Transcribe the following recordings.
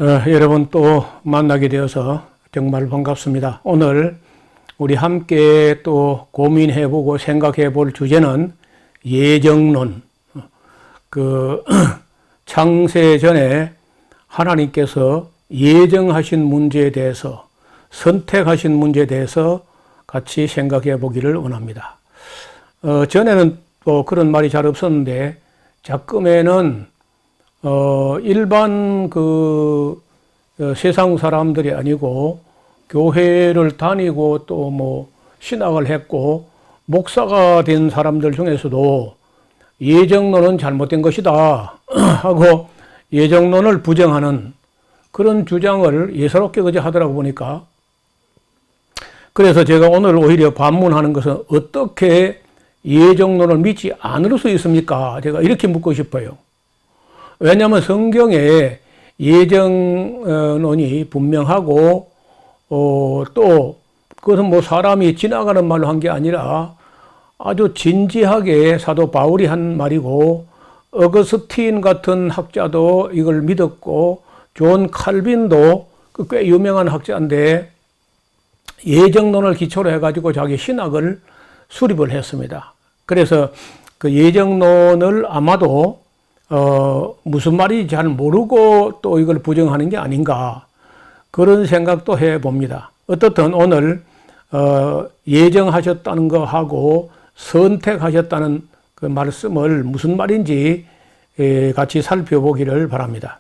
여러분 또 만나게 되어서 정말 반갑습니다. 오늘 우리 함께 또 고민해보고 생각해볼 주제는 예정론. 창세 전에 하나님께서 예정하신 문제에 대해서, 선택하신 문제에 대해서 같이 생각해 보기를 원합니다. 전에는 또 그런 말이 잘 없었는데, 자금에는 일반 세상 사람들이 아니고 교회를 다니고 또 뭐 신학을 했고 목사가 된 사람들 중에서도 예정론은 잘못된 것이다 하고 예정론을 부정하는 그런 주장을 예사롭게 그저 하더라고 보니까, 그래서 제가 오늘 오히려 반문하는 것은 어떻게 예정론을 믿지 않을 수 있습니까? 제가 이렇게 묻고 싶어요. 왜냐하면 성경에 예정론이 분명하고 또 그것은 뭐 사람이 지나가는 말로 한 게 아니라 아주 진지하게 사도 바울이 한 말이고, 어거스틴 같은 학자도 이걸 믿었고 존 칼빈도 꽤 유명한 학자인데 예정론을 기초로 해가지고 자기 신학을 수립을 했습니다. 그래서 그 예정론을 아마도 무슨 말인지 잘 모르고 또 이걸 부정하는 게 아닌가, 그런 생각도 해봅니다. 어떻든 오늘 예정하셨다는 거 하고 선택하셨다는 그 말씀을 무슨 말인지 같이 살펴보기를 바랍니다.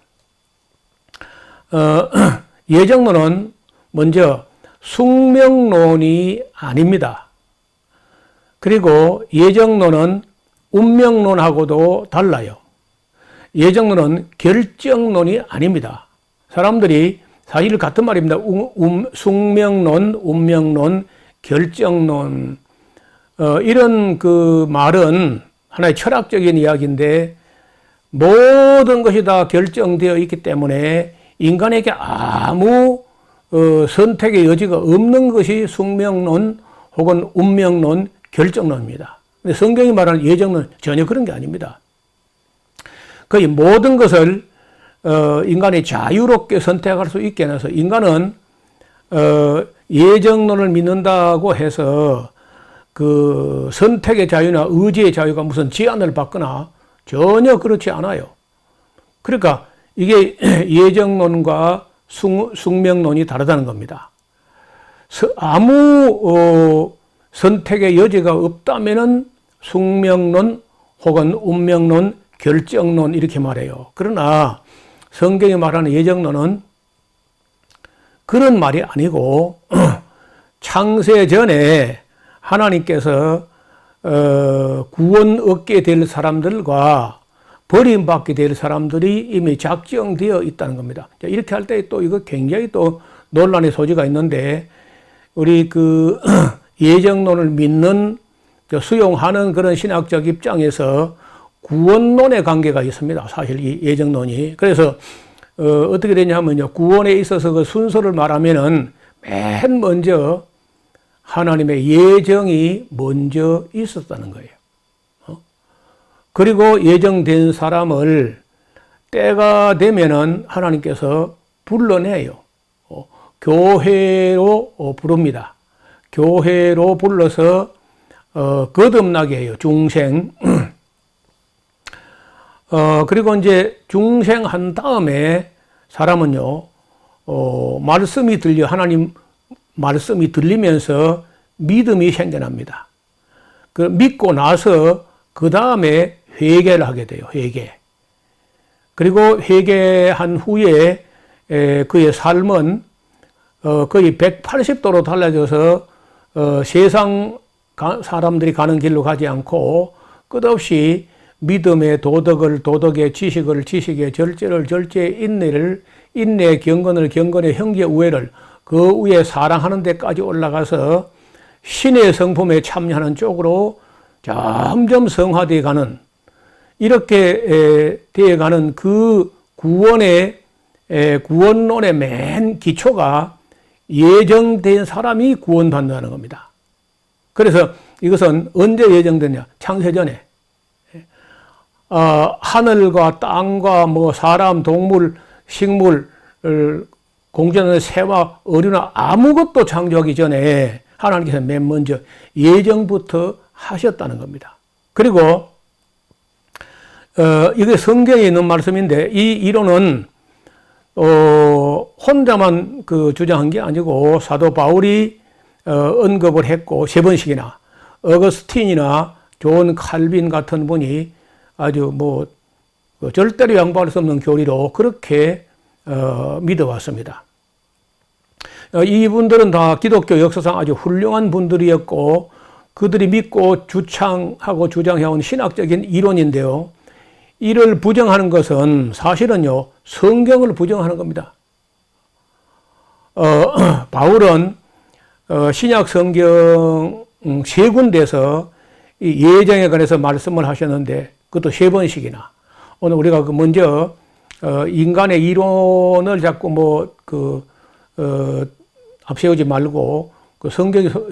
예정론은 먼저 숙명론이 아닙니다. 그리고 예정론은 운명론하고도 달라요. 예정론은 결정론이 아닙니다. 사람들이 사실 같은 말입니다. 숙명론, 운명론, 결정론. 이런 그 말은 하나의 철학적인 이야기인데, 모든 것이 다 결정되어 있기 때문에 인간에게 아무 선택의 여지가 없는 것이 숙명론 혹은 운명론, 결정론입니다. 근데 성경이 말하는 예정론은 전혀 그런 게 아닙니다. 거의 모든 것을 인간이 자유롭게 선택할 수 있게 해서, 인간은 예정론을 믿는다고 해서 그 선택의 자유나 의지의 자유가 무슨 제한을 받거나 전혀 그렇지 않아요. 그러니까 이게 예정론과 숙명론이 다르다는 겁니다. 아무 선택의 여지가 없다면은 숙명론 혹은 운명론, 결정론 이렇게 말해요. 그러나 성경이 말하는 예정론은 그런 말이 아니고 창세 전에 하나님께서 구원 얻게 될 사람들과 버림받게 될 사람들이 이미 작정되어 있다는 겁니다. 이렇게 할 때 또 이거 굉장히 또 논란의 소지가 있는데, 우리 그 예정론을 믿는, 수용하는 그런 신학적 입장에서 구원론의 관계가 있습니다. 사실 이 예정론이. 그래서 어떻게 되냐면요, 구원에 있어서 그 순서를 말하면은 맨 먼저 하나님의 예정이 먼저 있었다는 거예요. 그리고 예정된 사람을 때가 되면은 하나님께서 불러내요. 교회로 부릅니다. 교회로 불러서 거듭나게 해요. 중생. 그리고 이제 중생한 다음에 사람은요, 말씀이 들려, 하나님 말씀이 들리면서 믿음이 생겨납니다. 그 믿고 나서 그 다음에 회개를 하게 돼요. 회개. 그리고 회개한 후에 그의 삶은 거의 180도로 달라져서 세상 사람들이 가는 길로 가지 않고 끝없이 믿음의 도덕을 도덕의 지식을 지식의 절제를 절제의 인내를 인내의 경건을 경건의 형제 우애를 그 위에 사랑하는 데까지 올라가서 신의 성품에 참여하는 쪽으로 점점 성화되어 가는, 이렇게 되어 가는 그 구원론의 맨 기초가 예정된 사람이 구원받는다는 겁니다. 그래서 이것은 언제 예정되냐? 창세전에. 하늘과 땅과 뭐 사람, 동물, 식물, 공전의 새와 어류나 아무것도 창조하기 전에 하나님께서 맨 먼저 예정부터 하셨다는 겁니다. 그리고 이게 성경에 있는 말씀인데 이 이론은 혼자만 주장한 게 아니고 사도 바울이 언급을 했고 3번씩이나 어거스틴이나 존 칼빈 같은 분이 아주 절대로 양보할 수 없는 교리로 그렇게 믿어왔습니다. 이분들은 다 기독교 역사상 아주 훌륭한 분들이었고 그들이 믿고 주창하고 주장해온 신학적인 이론인데요. 이를 부정하는 것은 사실은요, 성경을 부정하는 겁니다. 바울은 신약 성경 3군데에서 이 예정에 관해서 말씀을 하셨는데 그것도 3번씩이나 오늘 우리가 먼저 인간의 이론을 자꾸 앞세우지 말고 그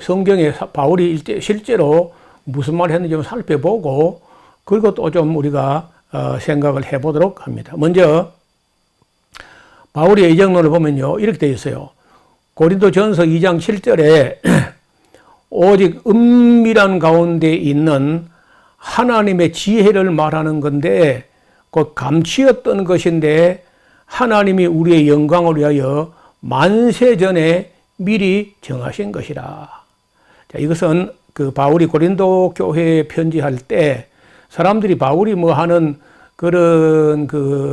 성경에 바울이 실제로 무슨 말을 했는지 좀 살펴보고 그리고 또 좀 우리가 생각을 해보도록 합니다. 먼저 바울의 예정론을 보면요 이렇게 되어 있어요. 고린도전서 2장 7절에 오직 은밀한 가운데 있는 하나님의 지혜를 말하는 건데 곧 감추었던 것인데 하나님이 우리의 영광을 위하여 만세 전에 미리 정하신 것이라. 자, 이것은 바울이 고린도 교회에 편지할 때 사람들이 바울이 하는 그런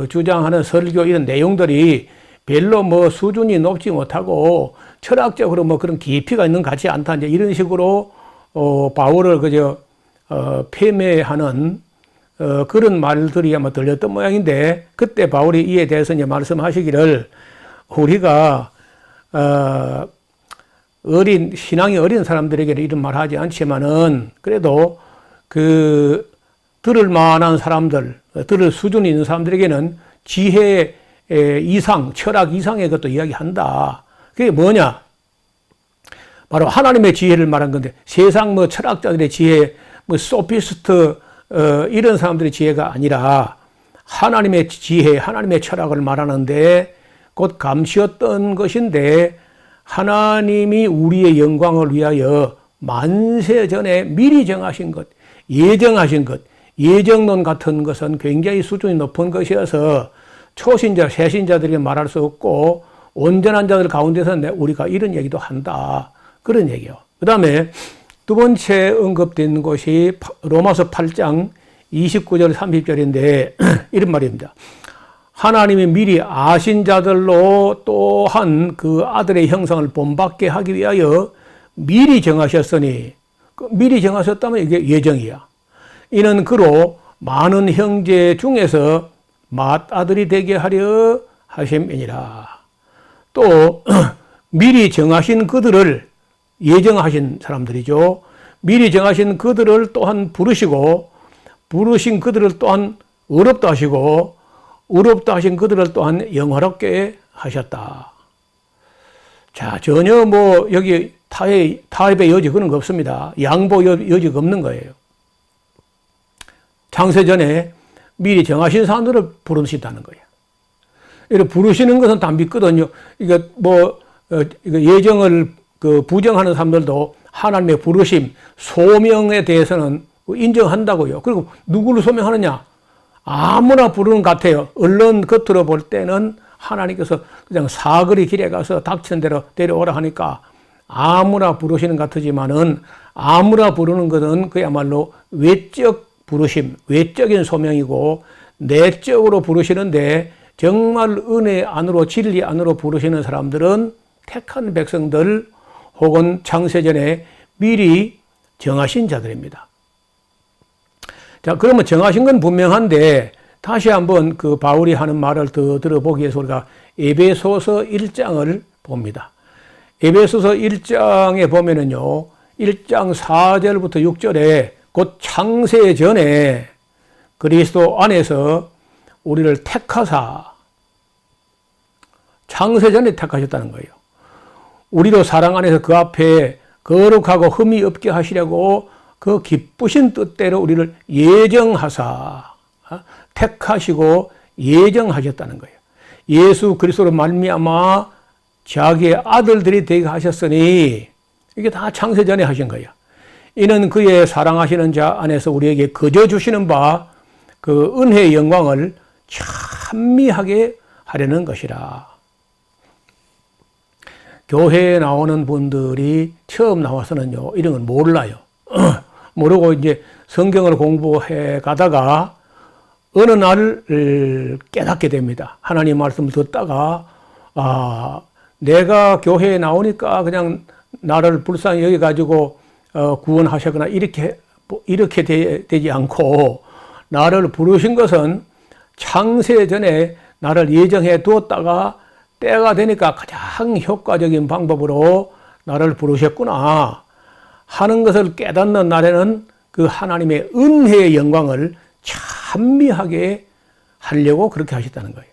주장하는 설교 이런 내용들이 별로 수준이 높지 못하고 철학적으로 그런 깊이가 있는 것 같지 않다. 이제 이런 식으로 바울을 그저 폄훼하는 그런 말들이 아마 들렸던 모양인데 그때 바울이 이에 대해서 이제 말씀하시기를 우리가 신앙이 어린 사람들에게는 이런 말 하지 않지만은 그래도 들을 만한 사람들, 들을 수준이 있는 사람들에게는 지혜 이상, 철학 이상의 것도 이야기한다. 그게 뭐냐? 바로 하나님의 지혜를 말한 건데 세상 철학자들의 지혜, 소피스트 이런 사람들의 지혜가 아니라 하나님의 지혜, 하나님의 철학을 말하는데 곧 감추었던 것인데 하나님이 우리의 영광을 위하여 만세 전에 미리 정하신 것, 예정하신 것, 예정론 같은 것은 굉장히 수준이 높은 것이어서 초신자, 새신자들이 말할 수 없고 온전한 자들 가운데서 우리가 이런 얘기도 한다. 그런 얘기요. 그 다음에 두 번째 언급된 것이 로마서 8장 29절 30절인데 이런 말입니다. 하나님이 미리 아신 자들로 또한 그 아들의 형상을 본받게 하기 위하여 미리 정하셨으니 미리 정하셨다면 이게 예정이야. 이는 그로 많은 형제 중에서 맏아들이 되게 하려 하심이니라. 또 미리 정하신 그들을 예정하신 사람들이죠. 미리 정하신 그들을 또한 부르시고 부르신 그들을 또한 의롭다 하시고 의롭다 하신 그들을 또한 영화롭게 하셨다. 자, 전혀 여기 타협의 여지 그런 거 없습니다. 양보 여지가 없는 거예요. 창세전에 미리 정하신 사람들을 부르신다는 거예요. 이렇게 부르시는 것은 다 믿거든요. 이거 예정을 부정하는 사람들도 하나님의 부르심, 소명에 대해서는 인정한다고요. 그리고 누구를 소명하느냐? 아무나 부르는 것 같아요. 언론 겉으로 볼 때는 하나님께서 그냥 사거리 길에 가서 닥치는 대로 데려오라 하니까 아무나 부르시는 것 같지만은 아무나 부르는 것은 그야말로 외적 부르심, 외적인 소명이고 내적으로 부르시는데 정말 은혜 안으로 진리 안으로 부르시는 사람들은 택한 백성들 혹은 창세전에 미리 정하신 자들입니다. 자, 그러면 정하신 건 분명한데 다시 한번 바울이 하는 말을 더 들어보기 위해서 우리가 에베소서 1장을 봅니다. 에베소서 1장에 보면은요, 1장 4절부터 6절에 곧 창세 전에 그리스도 안에서 우리를 택하사 창세 전에 택하셨다는 거예요. 우리도 사랑 안에서 그 앞에 거룩하고 흠이 없게 하시려고 그 기쁘신 뜻대로 우리를 예정하사 택하시고 예정하셨다는 거예요. 예수 그리스도로 말미암아 자기의 아들들이 되게 하셨으니 이게 다 창세 전에 하신 거야. 이는 그의 사랑하시는 자 안에서 우리에게 거저 주시는 바 그 은혜의 영광을 찬미하게 하려는 것이라. 교회에 나오는 분들이 처음 나와서는요, 이런 걸 몰라요. 모르고 이제 성경을 공부해 가다가 어느 날 깨닫게 됩니다. 하나님 말씀을 듣다가, 내가 교회에 나오니까 그냥 나를 불쌍히 여겨가지고 구원하셨거나 이렇게 되지 않고, 나를 부르신 것은 창세 전에 나를 예정해 두었다가 때가 되니까 가장 효과적인 방법으로 나를 부르셨구나 하는 것을 깨닫는 날에는 그 하나님의 은혜의 영광을 찬미하게 하려고 그렇게 하셨다는 거예요.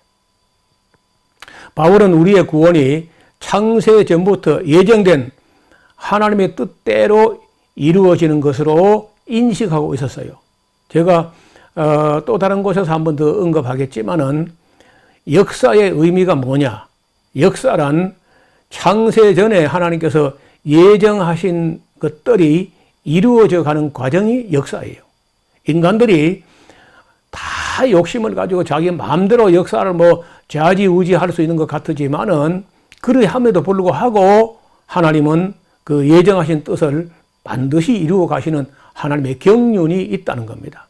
바울은 우리의 구원이 창세 전부터 예정된 하나님의 뜻대로 이루어지는 것으로 인식하고 있었어요. 제가 또 다른 곳에서 한 번 더 언급하겠지만은 역사의 의미가 뭐냐? 역사란 창세 전에 하나님께서 예정하신 것들이 이루어져 가는 과정이 역사예요. 인간들이 다 욕심을 가지고 자기 마음대로 역사를 뭐 좌지우지할 수 있는 것 같지만은 그러함에도 불구하고 하나님은 그 예정하신 뜻을 반드시 이루어 가시는 하나님의 경륜이 있다는 겁니다.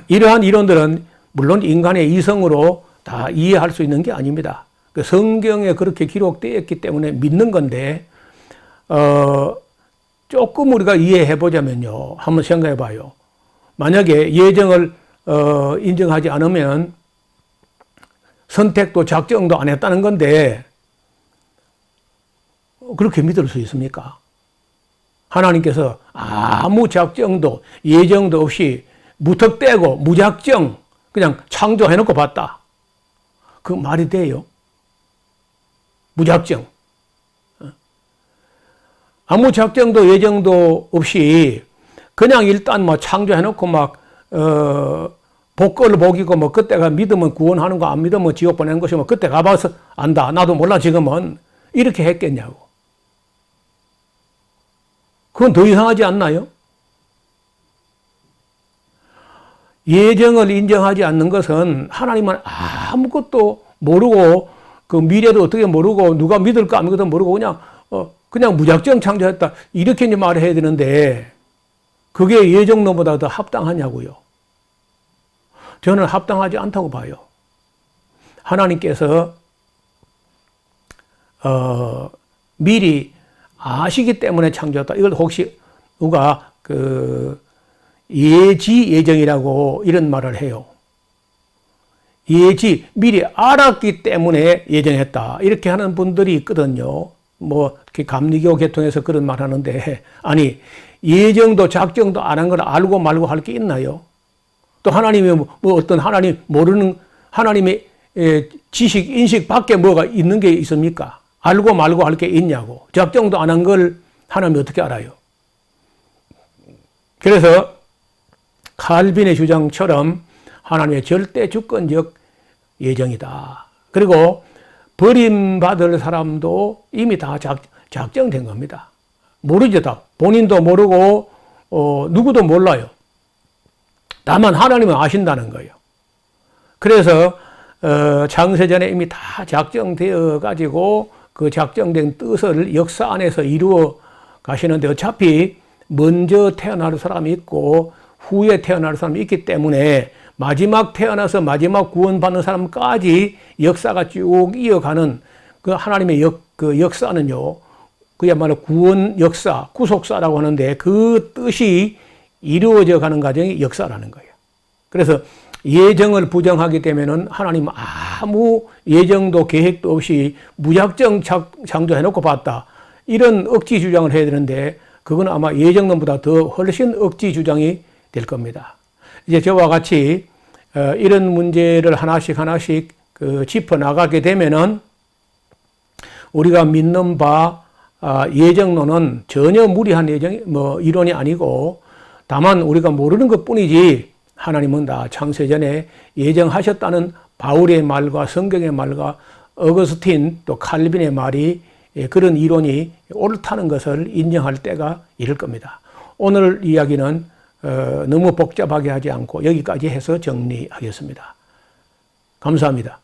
이러한 이론들은 물론 인간의 이성으로 다 이해할 수 있는 게 아닙니다. 그 성경에 그렇게 기록되어 있기 때문에 믿는 건데, 조금 우리가 이해해 보자면요. 한번 생각해 봐요. 만약에 예정을 인정하지 않으면 선택도 작정도 안 했다는 건데, 그렇게 믿을 수 있습니까? 하나님께서 아무 작정도 예정도 없이 무턱대고 무작정 그냥 창조해놓고 봤다. 그 말이 돼요? 무작정. 아무 작정도 예정도 없이 그냥 일단 뭐 창조해놓고 막 복걸 복이고 뭐 그때가 믿으면 구원하는 거 안 믿으면 지옥 보내는 것이 뭐 그때 가봐서 안다. 나도 몰라 지금은. 이렇게 했겠냐고. 그건 더 이상하지 않나요? 예정을 인정하지 않는 것은 하나님은 아무것도 모르고 그 미래도 어떻게 모르고 누가 믿을까 아무것도 모르고 그냥 무작정 창조했다 이렇게 이제 말해야 되는데 그게 예정론보다 더 합당하냐고요. 저는 합당하지 않다고 봐요. 하나님께서 미리 아시기 때문에 창조했다. 이걸 혹시 누가 예지 예정이라고 이런 말을 해요. 예지, 미리 알았기 때문에 예정했다. 이렇게 하는 분들이 있거든요. 뭐 감리교 계통에서 그런 말 하는데, 아니 예정도 작정도 안 한 걸 알고 말고 할 게 있나요? 또 하나님이 뭐 어떤 하나님 모르는 하나님의 지식 인식 밖에 뭐가 있는 게 있습니까? 알고 말고 할 게 있냐고. 작정도 안 한 걸 하나님이 어떻게 알아요? 그래서 칼빈의 주장처럼 하나님의 절대 주권적 예정이다. 그리고 버림받을 사람도 이미 다 작정된 겁니다. 모르죠. 다. 본인도 모르고 누구도 몰라요. 다만 하나님은 아신다는 거예요. 그래서 창세전에 이미 다 작정되어 가지고 그 작정된 뜻을 역사 안에서 이루어 가시는데 어차피 먼저 태어날 사람이 있고 후에 태어날 사람이 있기 때문에 마지막 태어나서 마지막 구원받는 사람까지 역사가 쭉 이어가는 그 하나님의 역사는요, 그야말로 구원 역사, 구속사라고 하는데 그 뜻이 이루어져 가는 과정이 역사라는 거예요. 그래서 예정을 부정하게 되면은 하나님 아무 예정도 계획도 없이 무작정 창조해놓고 봤다. 이런 억지 주장을 해야 되는데 그건 아마 예정론보다 더 훨씬 억지 주장이 될 겁니다. 이제 저와 같이 이런 문제를 하나씩 짚어 나가게 되면은 우리가 믿는 바 예정론은 전혀 무리한 이론이 아니고 다만 우리가 모르는 것뿐이지 하나님은 다 창세전에 예정하셨다는 바울의 말과 성경의 말과 어거스틴 또 칼빈의 말이 그런 이론이 옳다는 것을 인정할 때가 이를 겁니다. 오늘 이야기는 너무 복잡하게 하지 않고 여기까지 해서 정리하겠습니다. 감사합니다.